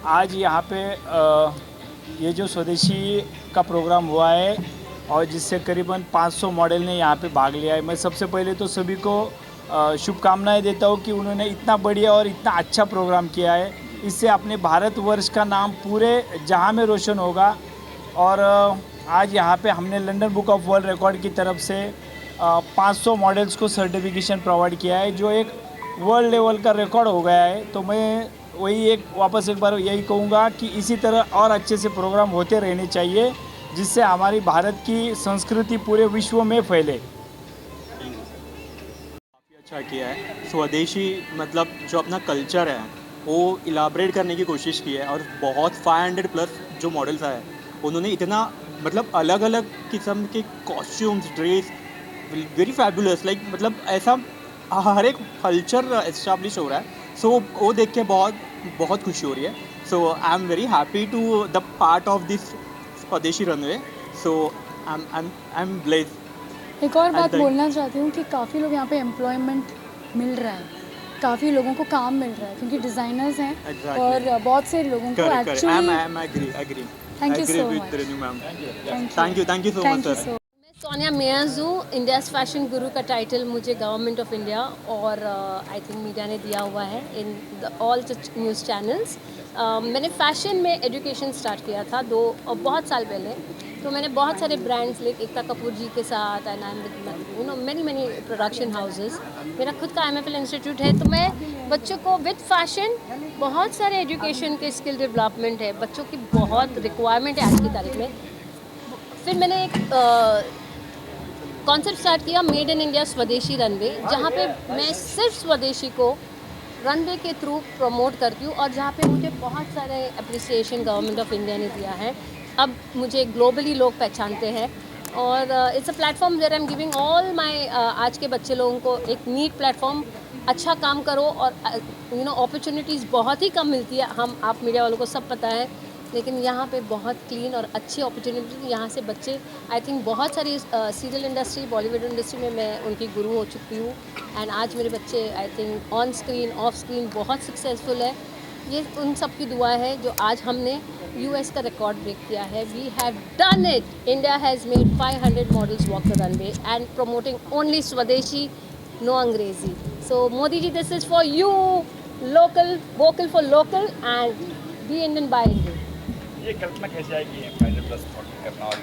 आज यहाँ पे ये जो स्वदेशी का प्रोग्राम हुआ है और जिससे करीबन 500 मॉडल ने यहाँ पे भाग लिया है। मैं सबसे पहले तो सभी को शुभकामनाएं देता हूँ कि उन्होंने इतना बढ़िया और इतना अच्छा प्रोग्राम किया है। इससे अपने भारतवर्ष का नाम पूरे जहाँ में रोशन होगा। और आज यहाँ पे हमने London book of world record की तरफ से 500 मॉडल्स को सर्टिफिकेशन प्रोवाइड किया है, जो एक वर्ल्ड लेवल का रिकॉर्ड हो गया है। तो मैं वही वापस एक बार यही कहूँगा कि इसी तरह और अच्छे से प्रोग्राम होते रहने चाहिए, जिससे हमारी भारत की संस्कृति पूरे विश्व में फैले। काफ़ी अच्छा किया है। स्वदेशी मतलब जो अपना कल्चर है वो इलाबरेट करने की कोशिश की है, और बहुत 500 प्लस जो मॉडल्स आए उन्होंने इतना मतलब अलग अलग किस्म के costumes, dress, very fabulous, like मतलब ऐसा हर एक कल्चर एस्टैब्लिश हो रहा है। सो वो देख के बहुत बहुत खुशी हो रही है। So I am very happy to the part of this swadeshi runway. So I am blessed. एक और बात बोलना चाहती हूँ कि काफ़ी लोग यहाँ पे एम्प्लॉयमेंट मिल रहा है, काफ़ी लोगों को काम मिल रहा है क्योंकि डिज़ाइनर्स हैं। Exactly. और बहुत से लोगों को actually agree Thank you so with much. Renu ma'am. Thank Thank you so thank much you sir. सो मैं सोनिया मेयर्स हूँ। इंडियाज़ फैशन गुरु का टाइटल मुझे गवर्नमेंट ऑफ इंडिया और आई थिंक मीडिया ने दिया हुआ है इन ऑल न्यूज़ चैनल्स। मैंने फ़ैशन में एजुकेशन स्टार्ट किया था बहुत साल पहले। तो मैंने बहुत सारे ब्रांड्स लाइक एकता कपूर जी के साथ and I am many production houses. मेरा खुद का MFL इंस्टीट्यूट है। तो मैं बच्चों को विद फैशन बहुत सारे एजुकेशन के स्किल डेवलपमेंट है, बच्चों की बहुत रिक्वायरमेंट है आज की तारीख में। फिर मैंने एक कॉन्सेप्ट स्टार्ट किया मेड इन इंडिया स्वदेशी रनवे, जहाँ पे मैं सिर्फ स्वदेशी को रनवे के थ्रू प्रमोट करती हूँ और जहाँ पे मुझे बहुत सारे अप्रिसिएशन गवर्नमेंट ऑफ इंडिया ने दिया है। अब मुझे ग्लोबली लोग पहचानते हैं और it's a platform where I am giving all my आज के बच्चे लोगों को एक नीट प्लेटफॉर्म। अच्छा काम करो और अपॉर्चुनिटीज़ बहुत ही कम मिलती है। आप मीडिया वालों को सब पता है, लेकिन यहाँ पे बहुत क्लीन और अच्छी अपॉर्चुनिटी। यहाँ से बच्चे आई थिंक बहुत सारी सीरियल इंडस्ट्री, बॉलीवुड इंडस्ट्री में मैं उनकी गुरु हो चुकी हूँ। एंड आज मेरे बच्चे I think on screen of screen बहुत सक्सेसफुल है। ये उन सब की दुआ है जो आज हमने US का रिकॉर्ड ब्रेक किया है। We have done it. India has made 500 models walk the runway and promoting only swadeshi, no Angrezi. So Modi ji, this is for you. Local, vocal for local and be Indian by Indian. ये कल्पना कैसे आएगी 500 plus model करना, और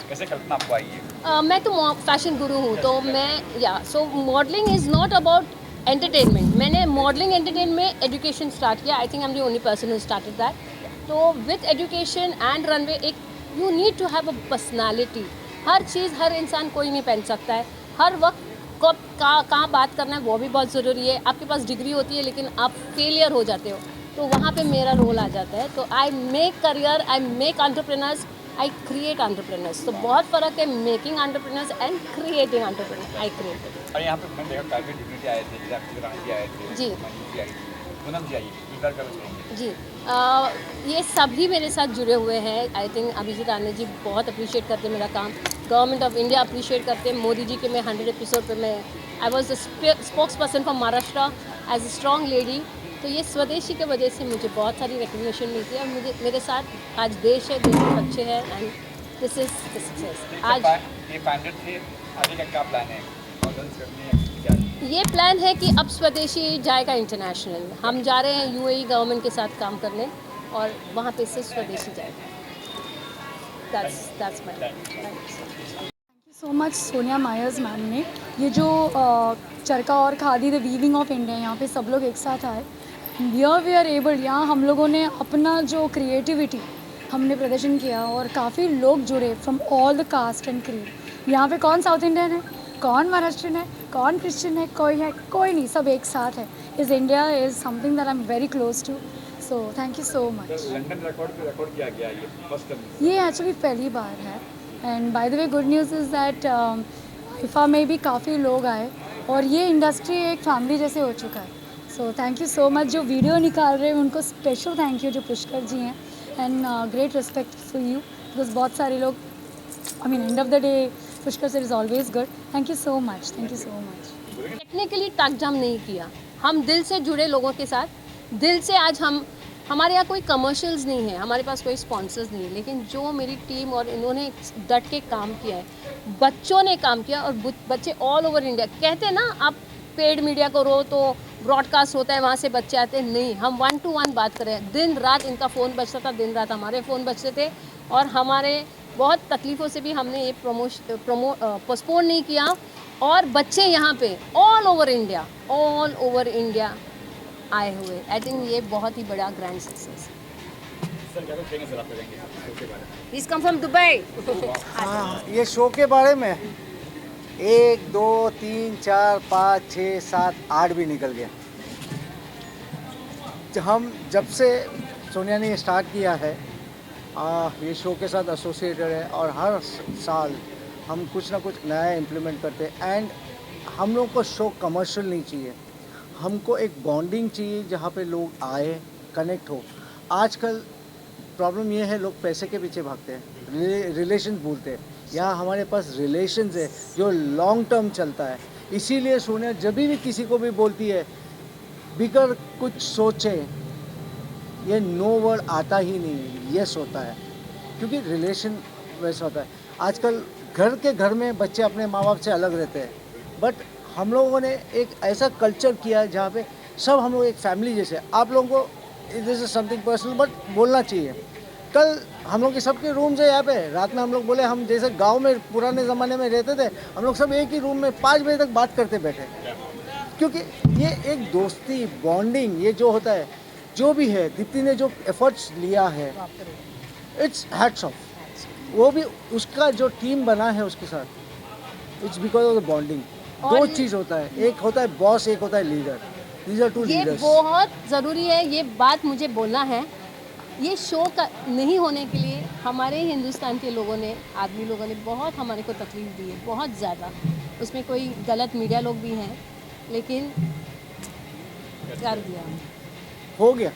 कैसे कल्पना आपको आई है? मैं तो फैशन गुरु हूँ, तो मैं so modelling is not about entertainment. मैंने मॉडलिंग एंटरटेनमेंट में एजुकेशन स्टार्ट किया। I think I am the only person who started that. तो विद एजुकेशन एंड रनवे एक you need to have a personality. हर चीज़ हर इंसान कोई नहीं पहन सकता है। हर वक्त कब कहाँ बात करना है वो भी बहुत ज़रूरी है। आपके पास डिग्री होती है लेकिन आप फेलियर हो जाते हो, तो वहाँ पे मेरा रोल आ जाता है। तो I make career, I make entrepreneurs, I create entrepreneurs. तो बहुत फ़र्क है making entrepreneurs and creating entrepreneurs. I create. और यहाँ पे मैंने देखा काफ़ी डिग्निटी आए थे, जैसे रानी जी आए थे, जी। मनीष जी आई थी, पूनम जी आई, एक बार कब चाहिए? जी ये सभी मेरे साथ जुड़े हुए हैं। आई थिंक अभिजीत आनंद जी बहुत अप्रिशिएट करते हैं मेरा काम। गवर्नमेंट ऑफ इंडिया अप्रिशिएट करते हैं। मोदी जी के मैं 100 एपिसोड पे मैं I was the spokesperson from Maharashtra as a strong lady. तो ये स्वदेशी की वजह से मुझे बहुत सारी रिकग्निशन मिलती है और मुझे मेरे साथ आज देश है, देश के बच्चे हैं and this is the success. आज ये 500 थे, आगे का क्या प्लान है? मॉडल्स करने हैं क्या? ये प्लान है कि अब स्वदेशी जाएगा इंटरनेशनल। हम जा रहे हैं UAE गवर्नमेंट के साथ काम करने और वहाँ पे से स्वदेशी जाएगा। That's my plan. So much Sonia Myers ma'am ने ये जो चरखा और khadi the weaving of India, यहाँ पे सब लोग एक साथ आए। वी आर एबल, यहाँ हम लोगों ने अपना जो क्रिएटिविटी हमने प्रदर्शन किया और काफ़ी लोग जुड़े from all the caste and creed. यहाँ पे कौन साउथ इंडियन है, कौन महाराष्ट्रियन है, कौन क्रिश्चियन है, कोई नहीं, सब एक साथ है। इस India is something that I am very close to. So thank you so much. London record पे रिकॉर्ड किया गया, ये फर्स्ट टाइम। ये एक्चुअली पहली बार है। And by the way good news is that IFA में भी काफ़ी लोग आए और ये इंडस्ट्री एक फैमिली जैसे हो चुका है। सो थैंक यू सो मच। जो वीडियो निकाल रहे हैं उनको स्पेशल थैंक यू, जो पुष्कर जी हैं। And great respect for you because बहुत सारे लोग end of the day Pushkar sir is always good. Thank you so much, thank you so much. Technically टक जम नहीं किया, हम दिल से जुड़े लोगों के साथ, दिल से आज हमारे यहाँ कोई कमर्शियल्स नहीं है, हमारे पास कोई स्पॉन्सर्स नहीं है, लेकिन जो मेरी टीम और इन्होंने डट के काम किया है, बच्चों ने काम किया और बच्चे ऑल ओवर इंडिया कहते हैं ना, आप पेड मीडिया करो तो ब्रॉडकास्ट होता है, वहाँ से बच्चे आते हैं, नहीं, हम 1 to 1 बात करें। दिन रात इनका फ़ोन बजता था, दिन रात हमारे फ़ोन बजते थे, और हमारे बहुत तकलीफ़ों से भी हमने ये पोस्टपोन नहीं किया, और बच्चे यहाँ पे ऑल ओवर इंडिया आए हुए। आई थिंक ये बहुत ही बड़ा ग्रैंड सक्सेस। सर क्या कुछ कहेंगे सर, आप करेंगे शो के बारे में? He's come from Dubai। हाँ, ये शो के बारे में 1 2 3 4 5 6 7 8 भी निकल गया। हम जब से सोनिया ने स्टार्ट किया है, ये शो के साथ एसोसिएटेड है, और हर साल हम कुछ ना कुछ नया इम्प्लीमेंट करते हैं। एंड हम लोग को शो कमर्शियल नहीं चाहिए, हमको एक बॉन्डिंग चाहिए जहाँ पे लोग आए, कनेक्ट हो। आजकल प्रॉब्लम ये है, लोग पैसे के पीछे भागते हैं, रिलेशन भूलते हैं। यहाँ हमारे पास रिलेशंस है जो लॉन्ग टर्म चलता है। इसीलिए सोनिया जब भी किसी को भी बोलती है बिगर कुछ सोचें, ये नो वर्ड आता ही नहीं है, यस होता है, क्योंकि रिलेशन वैसा होता है। आजकल घर में बच्चे अपने माँ बाप से अलग रहते हैं, बट हम लोगों ने एक ऐसा कल्चर किया है जहाँ पे सब हम लोग एक फैमिली जैसे। आप लोगों को this is something personal but बोलना चाहिए। कल हम लोग के सबके रूम्स है यहाँ पे, रात में हम लोग बोले, हम जैसे गांव में पुराने ज़माने में रहते थे, हम लोग सब एक ही रूम में 5 बजे तक बात करते बैठे, क्योंकि ये एक दोस्ती, बॉन्डिंग, ये जो होता है, जो भी है, दीप्ति ने जो एफर्ट्स लिया है, इट्स हैट्स ऑफ। वो भी उसका जो टीम बना है उसके साथ, it's because of the bonding. दो चीज़ होता है, एक होता है बॉस, एक होता है लीडर। दीज आर टू ये लीडर्स। बहुत ज़रूरी है, ये बात मुझे बोलना है। ये शो का नहीं होने के लिए हमारे हिंदुस्तान के लोगों ने, आदमी लोगों ने बहुत हमारे को तकलीफ दी है, बहुत ज़्यादा। उसमें कोई गलत मीडिया लोग भी हैं, लेकिन कर दिया, हो गया।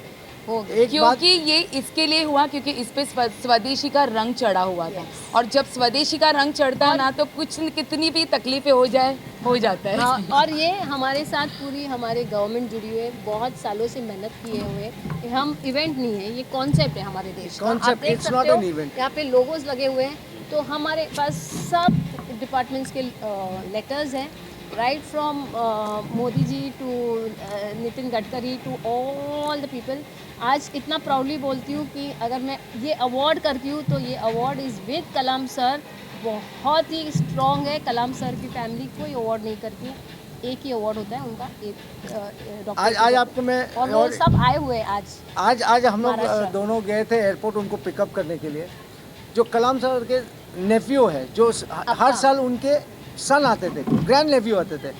हो गया। एक बात, क्योंकि ये इसके लिए हुआ क्योंकि इस पे स्वदेशी का रंग चढ़ा हुआ था, और जब स्वदेशी का रंग चढ़ता है ना, तो कुछ कितनी भी तकलीफें हो जाए, हो जाता है। हाँ, और ये हमारे साथ पूरी हमारे गवर्नमेंट जुड़ी हुई है, बहुत सालों से मेहनत किए हुए। हम इवेंट नहीं है, ये कॉन्सेप्ट है हमारे देश का। आप Concept, देख it's not सकते हो, an event. यहाँ पे लोगोस लगे हुए हैं, तो हमारे पास सब डिपार्टमेंट्स के लेटर्स हैं, right from Modi ji to Nitin Gadkari to all the people. आज इतना प्राउडली बोलती हूँ कि अगर मैं ये अवार्ड करती हूँ तो ये award is with Kalam sir. बहुत ही स्ट्रॉन्ग है कलाम सर की फैमिली, कोई अवार्ड नहीं करती, एक ही अवार्ड होता है उनका, एक डॉक्टर। आज आपको मैं और वो सब आए हुए आज हम लोग महाराष्ट्र। दोनों गए थे एयरपोर्ट उनको पिकअप करने के लिए। जो कलाम सर के नेफ्यू है, जो हर साल उनके सन आते थे, ग्रैंड नेफ्यू आते थे,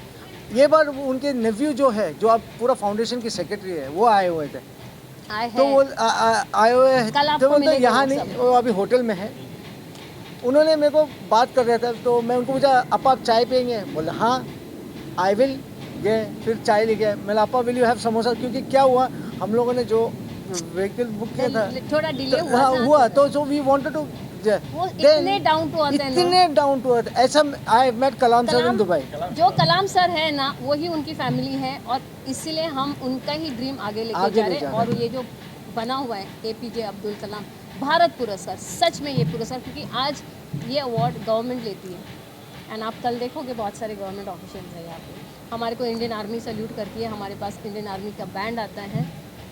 ये बार उनके नेफ्यू जो है, जो अब पूरा फाउंडेशन की सेक्रेटरी है, वो आए हुए थे। आए तो वो हैं। आए हुए हैं, कल आपको तो वो तो मिलेंगे यहाँ वो नहीं, सब। वो अभी होटल में है। उन्होंने मेरे को बात कर रहे थे, तो मैं उनको पूछा, अपा आप चाय पियेंगे? बोले हाँ, आई विल। गए, फिर चाय ले गए। मैंने अपा विल यू हैव समोसा? क्योंकि क्या हुआ, हम लोगों ने जो व्हीकल बुक किया था, थोड़ा डिले तो हुआ हाँ था। हुआ, तो सो वी वांटेड टू, वो इतने डाउन टू अर्थ है ना। इतने डाउन टू अर्थ। ऐसा I met Kalam sir in Dubai. जो कलाम सर है ना, वही उनकी फैमिली है, और इसीलिए हम उनका ही ड्रीम आगे लेके आगे जा ले रहे जा हैं। रहे और ये जो बना हुआ है APJ अब्दुल कलाम भारत पुरस्कार, सच में ये पुरस्कार, क्योंकि आज ये अवार्ड गवर्नमेंट लेती है। एंड आप कल देखोगे बहुत सारे गवर्नमेंट ऑफिशियल्स हैं यहाँ पे। हमारे को इंडियन आर्मी सल्यूट करती है, हमारे पास इंडियन आर्मी का बैंड आता है,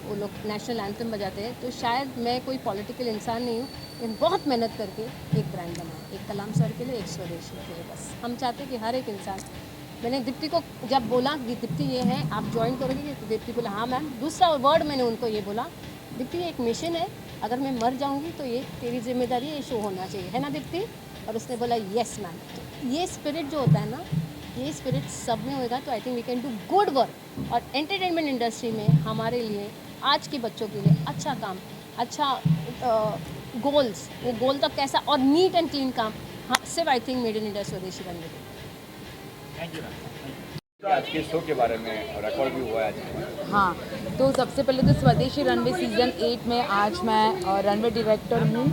वो लोग नेशनल एंथम बजाते हैं। तो शायद मैं कोई पॉलिटिकल इंसान नहीं हूँ, लेकिन बहुत मेहनत करके एक ब्रांड बनाया, एक कलाम सर के लिए, एक स्वदेशी के लिए। बस हम चाहते हैं कि हर एक इंसान, मैंने दीप्ति को जब बोला कि दीप्ति ये है, आप ज्वाइन करोगे? तो दीप्ति बोला हाँ मैम। दूसरा वर्ड मैंने उनको ये बोला, दीप्ति ये एक मिशन है, अगर मैं मर जाऊँगी तो ये तेरी जिम्मेदारी है, ये शो होना चाहिए, है ना दीप्ति? और उसने बोला यस मैम। तो ये स्पिरिट जो होता है ना, ये स्पिरिट सब में होगा, तो I think we can do good work. और एंटरटेनमेंट इंडस्ट्री में हमारे लिए, आज के बच्चों के लिए अच्छा काम, अच्छा गोल्स, वो गोल तक कैसा, और नीट एंड क्लीन काम, हाँ सिर्फ I think made in India स्वदेशी बनने के। Thank you ma'am. आज के शो के बारे में रिकॉर्ड भी हुआ है आज। हाँ, तो सबसे पहले तो स्वदेशी रनवे सीज़न 8 में आज मैं रनवे डायरेक्टर हूँ,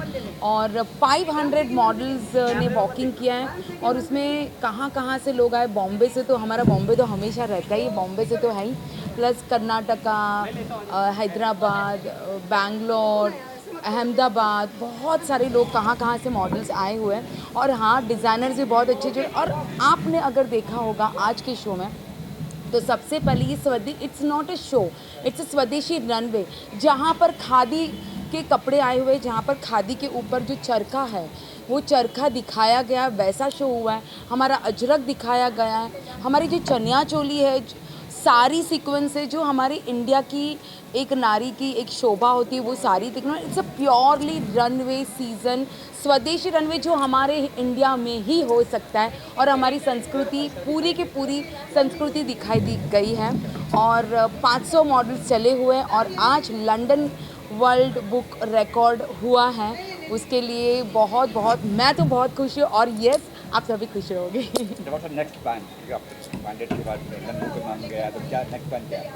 और 500 मॉडल्स ने वॉकिंग किया है। और उसमें कहाँ कहाँ से लोग आए, बॉम्बे से, तो हमारा बॉम्बे तो हमेशा रहता ही, बॉम्बे से तो है ही, प्लस कर्नाटका, हैदराबाद, बैंगलोर, अहमदाबाद, बहुत सारे लोग कहाँ कहाँ से मॉडल्स आए हुए हैं। और हाँ, डिज़ाइनर्स भी बहुत अच्छे जो, और आपने अगर देखा होगा आज के शो में, तो सबसे पहले ये it's not a show, it's a स्वदेशी रनवे, जहाँ पर खादी के कपड़े आए हुए, जहाँ पर खादी के ऊपर जो चरखा है वो चरखा दिखाया गया, वैसा शो हुआ है। हमारा अजरक दिखाया गया है, हमारी जो चनिया चोली है, सारी सीक्वेंस है, जो हमारे इंडिया की एक नारी की एक शोभा होती है, वो सारी दिखना। It's a purely runway season, स्वदेशी रनवे जो हमारे इंडिया में ही हो सकता है, और हमारी संस्कृति पूरी की पूरी संस्कृति दिखाई दी गई है। और 500 मॉडल्स चले हुए हैं, और आज लंदन वर्ल्ड बुक रिकॉर्ड हुआ है, उसके लिए बहुत बहुत मैं तो बहुत खुश हूँ, और यस, आप सभी खुश रहोगे। नेक्स्ट प्लान के बाद लंदन को मान गया तो क्या नेक्स्ट प्लान क्या है?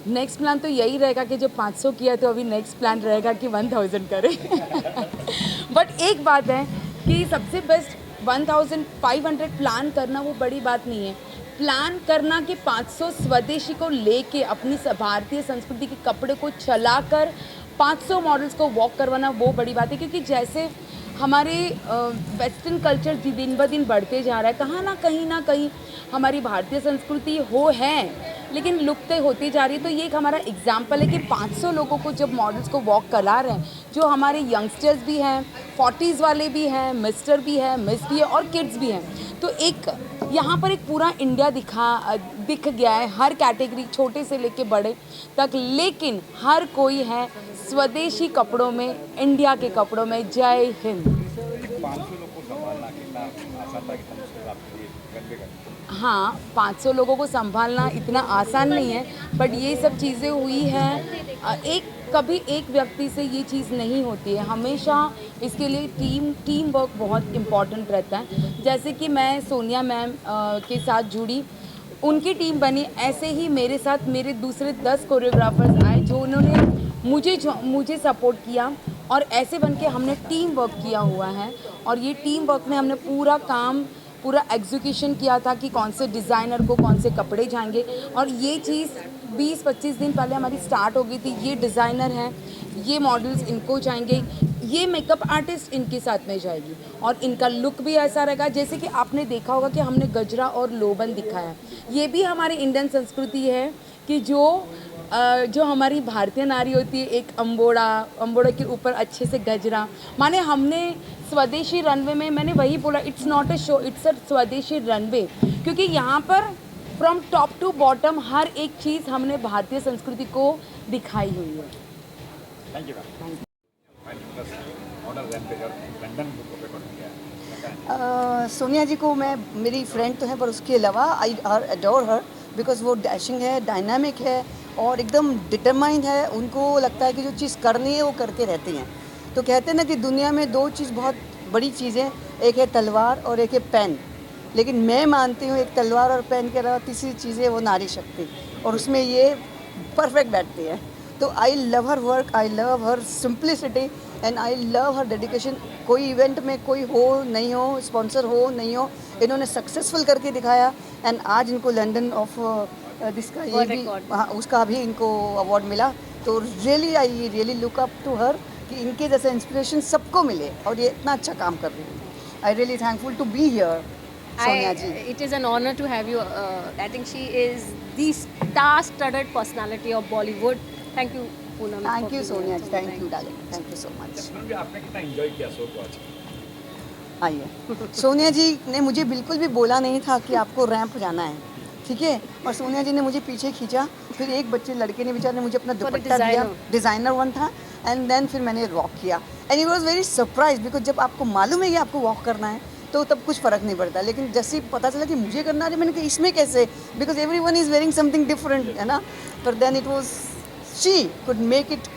नेक्स्ट प्लान तो यही रहेगा कि जब 500 किया तो अभी नेक्स्ट प्लान रहेगा कि 1000 करें। बट एक बात है कि सबसे बेस्ट 1500 प्लान करना वो बड़ी बात नहीं है। प्लान करना कि 500 स्वदेशी को लेके अपनी भारतीय संस्कृति के कपड़े को चलाकर 500 मॉडल्स को वॉक करवाना वो बड़ी बात है। क्योंकि जैसे हमारे वेस्टर्न कल्चर दिन ब दिन बढ़ते जा रहा है, कहाँ ना कहीं हमारी भारतीय संस्कृति है लेकिन लुप्त होती जा रही है। तो ये एक हमारा एग्जाम्पल है कि 500 लोगों को जब मॉडल्स को वॉक करा रहे हैं, जो हमारे यंगस्टर्स भी हैं, 40s वाले भी हैं, मिस्टर भी है, मिस भी है, और किड्स भी हैं। तो एक यहाँ पर एक पूरा इंडिया दिख गया है, हर कैटेगरी, छोटे से लेके बड़े तक, लेकिन हर कोई है स्वदेशी कपड़ों में, इंडिया के कपड़ों में। जय हिंद। 500 लोग को संभालना कितना आसान था कि तुम आपके लिए गंदे करते? हाँ, 500 लोगों को संभालना इतना आसान नहीं है, बट ये सब चीज़ें हुई हैं। कभी एक व्यक्ति से ये चीज़ नहीं होती है, हमेशा इसके लिए टीम वर्क बहुत इम्पॉर्टेंट रहता है। जैसे कि मैं सोनिया मैम के साथ जुड़ी, उनकी टीम बनी, ऐसे ही मेरे साथ मेरे दूसरे 10 कोरियोग्राफर्स आए जो उन्होंने मुझे सपोर्ट किया, और ऐसे बन के हमने टीम वर्क किया हुआ है। और ये टीम वर्क में हमने पूरा एग्जीक्यूशन किया था कि कौन से डिज़ाइनर को कौन से कपड़े जाएंगे, और ये चीज़ 20-25 दिन पहले हमारी स्टार्ट हो गई थी। ये डिज़ाइनर हैं, ये मॉडल्स इनको जाएंगे, ये मेकअप आर्टिस्ट इनके साथ में जाएगी, और इनका लुक भी ऐसा रहेगा। जैसे कि आपने देखा होगा कि हमने गजरा और लोबन दिखाया, ये भी हमारी इंडियन संस्कृति है कि जो हमारी भारतीय नारी होती है, एक अम्बोड़ा के ऊपर अच्छे से गजरा, माने हमने स्वदेशी रनवे में, मैंने वही बोला, it's not a show, it's a स्वदेशी रनवे, क्योंकि यहाँ पर फ्रॉम टॉप टू बॉटम हर एक चीज़ हमने भारतीय संस्कृति को दिखाई हुई है। Thank you order London book record किया। सोनिया जी को मेरी फ्रेंड तो है, पर उसके अलावा आई अडोर हर, बिकॉज वो डैशिंग है, डायनामिक है, और एकदम डिटरमाइंड है। उनको लगता है कि जो चीज़ करनी है वो करके रहती हैं। तो कहते हैं ना कि दुनिया में 2 चीज़ बहुत बड़ी चीज़ें, एक है तलवार और एक है पेन, लेकिन मैं मानती हूँ एक तलवार और पेन के अलावा तीसरी चीज़ है वो नारी शक्ति, और उसमें ये परफेक्ट बैठती है। तो I love her work, I love her simplicity, and I love her dedication. कोई इवेंट में कोई हो नहीं हो, स्पॉन्सर हो नहीं हो, इन्होंने सक्सेसफुल करके दिखाया। एंड आज इनको लंदन ऑफ जिसका ये भी, हाँ, उसका भी इनको अवार्ड मिला। तो I really look up to her कि इनके जैसे इंस्पिरेशन सबको मिले, और ये इतना अच्छा काम कर रही है। I really thankful to be here, Sonia ji. It is an honor to have you. I think she is the star-studded personality of Bollywood. Thank you, Poonam. Thank you, Sonia ji. Thank you, darling. Thank you so much. आपने कितना enjoy किया show को आज? आइए, सोनिया जी ने मुझे बिल्कुल भी बोला नहीं था कि आपको रैंप जाना है, ठीक है, और सोनिया जी ने मुझे पीछे खींचा। फिर एक लड़के ने बेचारे ने मुझे अपना दुपट्टा दिया, डिज़ाइनर वन था, एंड देन फिर मैंने वॉक किया, and he was very surprise, because जब आपको मालूम है कि आपको वॉक करना है तो तब कुछ फ़र्क नहीं पड़ता। लेकिन जैसे ही पता चला कि मुझे करना है, मैंने कहा इसमें कैसे, because everyone is wearing something different, है ना। पर then it was she could make it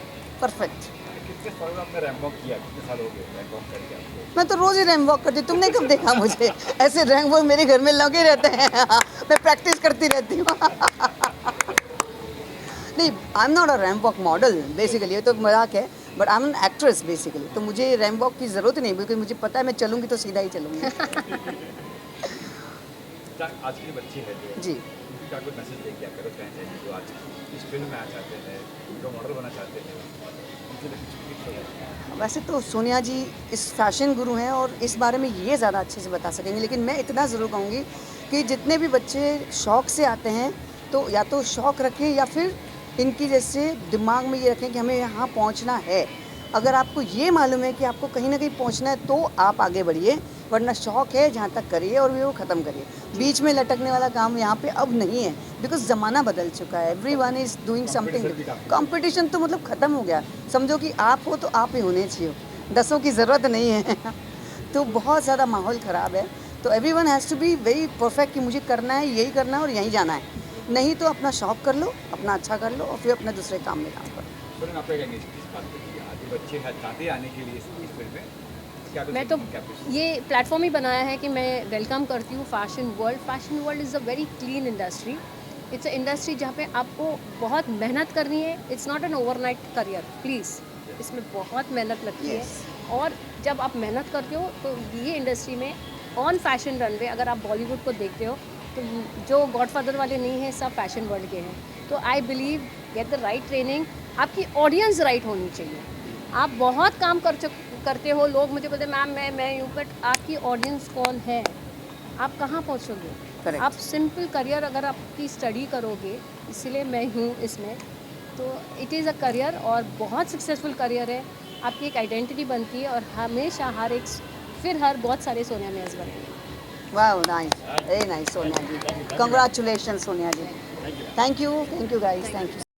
perfect. कितने साल आपने रैंप वॉक किया? कितने साल हो गए रैंप वॉक करके आपको? मैं तो रोज़ ही रैंप वॉक करती हूँ, तुमने कब देखा मुझे? ऐसे रैंप वॉक मेरे घर में लगे रहते हैं, मैं प्रैक्टिस करती रहती हूँ। नहीं, I am not a ramp walk model basically, ये तो मजाक है, but I am an actress basically. तो मुझे रैंप वॉक की ज़रूरत नहीं, बिकॉज मुझे पता है मैं चलूँगी तो सीधा ही चलूँगी। आज के बच्चे हैं जो जी उनकी क्या कोई मैसेज देंगे आप, कहना चाहेंगे जो आज इस फील्ड में आना चाहते हैं, उनका मॉडल बनना चाहते हैं, उनके लिए कुछ टिप्स वगैरह? वैसे तो सोनिया जी इस फैशन गुरु हैं और इस बारे में ये ज़्यादा अच्छे से बता सकेंगे, लेकिन मैं इतना ज़रूर कहूँगी कि जितने भी बच्चे शौक़ से आते हैं तो या तो शौक़ रखें या फिर इनकी जैसे दिमाग में ये रखें कि हमें यहाँ पहुँचना है। अगर आपको ये मालूम है कि आपको कहीं ना कहीं पहुँचना है तो आप आगे बढ़िए, वरना शौक़ है जहाँ तक करिए और वो ख़त्म करिए। बीच में लटकने वाला काम यहाँ पे अब नहीं है, बिकॉज ज़माना बदल चुका है। Everyone is doing something. Competition तो मतलब ख़त्म हो गया। समझो कि आप हो तो आप ही होने चाहिए, दसों की ज़रूरत नहीं है तो बहुत ज़्यादा माहौल ख़राब है। तो everyone has to be very perfect कि मुझे करना है, यही करना है और यहीं जाना है। नहीं तो अपना शौक़ कर लो, अपना अच्छा कर लो और फिर अपने दूसरे काम में काम करो। सर आप क्या कहेंगे इस बात पे कि आज बच्चे हैं चाहते हैं आने के लिए इस फील्ड में, क्या कुछ मैं तो क्या कुछ? ये प्लेटफॉर्म ही बनाया है कि मैं वेलकम करती हूँ fashion world. Fashion world is a very clean industry. It's a industry जहाँ पे आपको बहुत मेहनत करनी है। It's not an overnight career, please. इसमें बहुत मेहनत लगती है और जब आप मेहनत करते हो तो ये इंडस्ट्री में ऑन फैशन रनवे, अगर आप बॉलीवुड को देखते हो तो जो गॉडफादर वाले नहीं हैं, सब फैशन वर्ल्ड के हैं। तो I believe get the right training. आपकी ऑडियंस राइट होनी चाहिए। आप बहुत काम करते हो, लोग मुझे बोलते मैम मैं यूँ, बट आपकी ऑडियंस कौन है? आप कहाँ पहुँचोगे? Correct. आप सिंपल करियर अगर आपकी स्टडी करोगे, इसलिए मैं हूँ इसमें, तो इट इज़ अ करियर और बहुत सक्सेसफुल करियर है। आपकी एक आइडेंटिटी बनती है और हमेशा हर बहुत सारे सोनिया मियाज़ बनेंगे। वाह, nice, very nice Sonia ji. Congratulation Sonia ji. Thank you guys, thank you.